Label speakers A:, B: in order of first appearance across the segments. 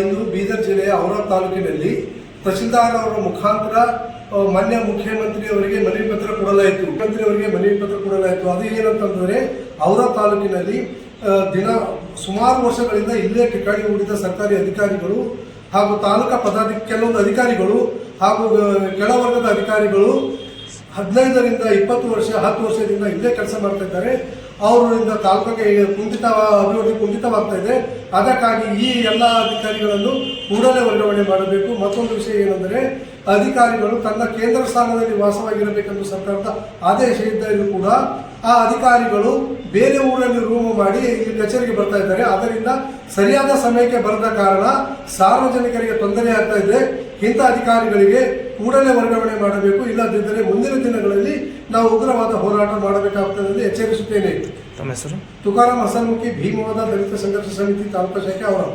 A: ಇಂದು ಬೀದರ್ ಜಿಲ್ಲೆಯ ಔರಾದ್ ತಾಲೂಕಿನಲ್ಲಿ ತಹಶೀಲ್ದಾರ್ ಅವರ ಮುಖಾಂತರ ಮಾನ್ಯ ಮುಖ್ಯಮಂತ್ರಿ ಅವರಿಗೆ ಮನವಿ ಪತ್ರ ಕೊಡಲಾಯಿತು. ಅದು ಏನಂತಂದ್ರೆ ಔರಾದ್ ತಾಲೂಕಿನಲ್ಲಿ ಸುಮಾರು ವರ್ಷಗಳಿಂದ ಇಲ್ಲೇ ಠಿಕಾಣಿ ಹೂಡಿದ ಸರ್ಕಾರಿ ಅಧಿಕಾರಿಗಳು ಹಾಗೂ ತಾಲೂಕಾ ಕೆಲವೊಂದು ಅಧಿಕಾರಿಗಳು ಹಾಗೂ ಕೆಳವರ್ಗದ ಅಧಿಕಾರಿಗಳು 15 ರಿಂದ 20 ವರ್ಷ 10 ವರ್ಷದಿಂದ ಇಲ್ಲೇ ಕೆಲಸ ಮಾಡ್ತಾ ಇದ್ದಾರೆ. ಅವರಿಂದ ತಾಲೂಕಿಗೆ ಅಭಿವೃದ್ಧಿ ಕುಂಠಿತವಾಗ್ತಾ ಇದೆ. ಅದಕ್ಕಾಗಿ ಈ ಎಲ್ಲ ಅಧಿಕಾರಿಗಳನ್ನು ಕೂಡಲೇ ವರ್ಗಾವಣೆ ಮಾಡಬೇಕು. ಮತ್ತೊಂದು ವಿಷಯ ಏನೆಂದರೆ, ಅಧಿಕಾರಿಗಳು ತನ್ನ ಕೇಂದ್ರ ಸ್ಥಾನದಲ್ಲಿ ವಾಸವಾಗಿರಬೇಕೆಂದು ಸರ್ಕಾರದ ಆದೇಶ ಇದ್ದರೂ ಕೂಡ ಆ ಅಧಿಕಾರಿಗಳು ಬೇರೆ ಊರಲ್ಲಿ ರೂಮು ಮಾಡಿ ಇಲ್ಲಿ ಕಚೇರಿಗೆ ಬರ್ತಾ ಇದ್ದಾರೆ. ಅದರಿಂದ ಸರಿಯಾದ ಸಮಯಕ್ಕೆ ಬರದ ಕಾರಣ ಸಾರ್ವಜನಿಕರಿಗೆ ತೊಂದರೆ ಆಗ್ತಾ ಇದೆ. ಇಂಥ ಅಧಿಕಾರಿಗಳಿಗೆ ಕೂಡಲೇ ವರ್ಗಾವಣೆ ಮಾಡಬೇಕು. ಇಲ್ಲದಿದ್ದರೆ ಮುಂದಿನ ದಿನಗಳಲ್ಲಿ ನಾವು ಉಗ್ರವಾದ ಹೋರಾಟ ಮಾಡಬೇಕಾಗುತ್ತದೆ ಎಂದು ಎಚ್ಚರಿಸುತ್ತೇನೆ.
B: ತಮ್ಮ ಹೆಸರು?
A: ತುಕಾರಾಮ್ ಹಸನ್ಮುಖಿ, ಭೀಮವಾದ ದಲಿತ ಸಂಘರ್ಷ ಸಮಿತಿ ತಾಲೂಕಾ ಶಾಖೆ ಅವರು.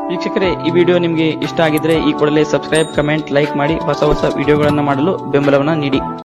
C: ವೀಕ್ಷಕರೇ, ಈ ವಿಡಿಯೋ ನಿಮಗೆ ಇಷ್ಟ ಆಗಿದ್ರೆ ಈ ಕೂಡಲೇ ಸಬ್ಸ್ಕ್ರೈಬ್, ಕಮೆಂಟ್, ಲೈಕ್ ಮಾಡಿ ಹೊಸ ವಿಡಿಯೋಗಳನ್ನು ಮಾಡಲು ಬೆಂಬಲವನ್ನು ನೀಡಿ.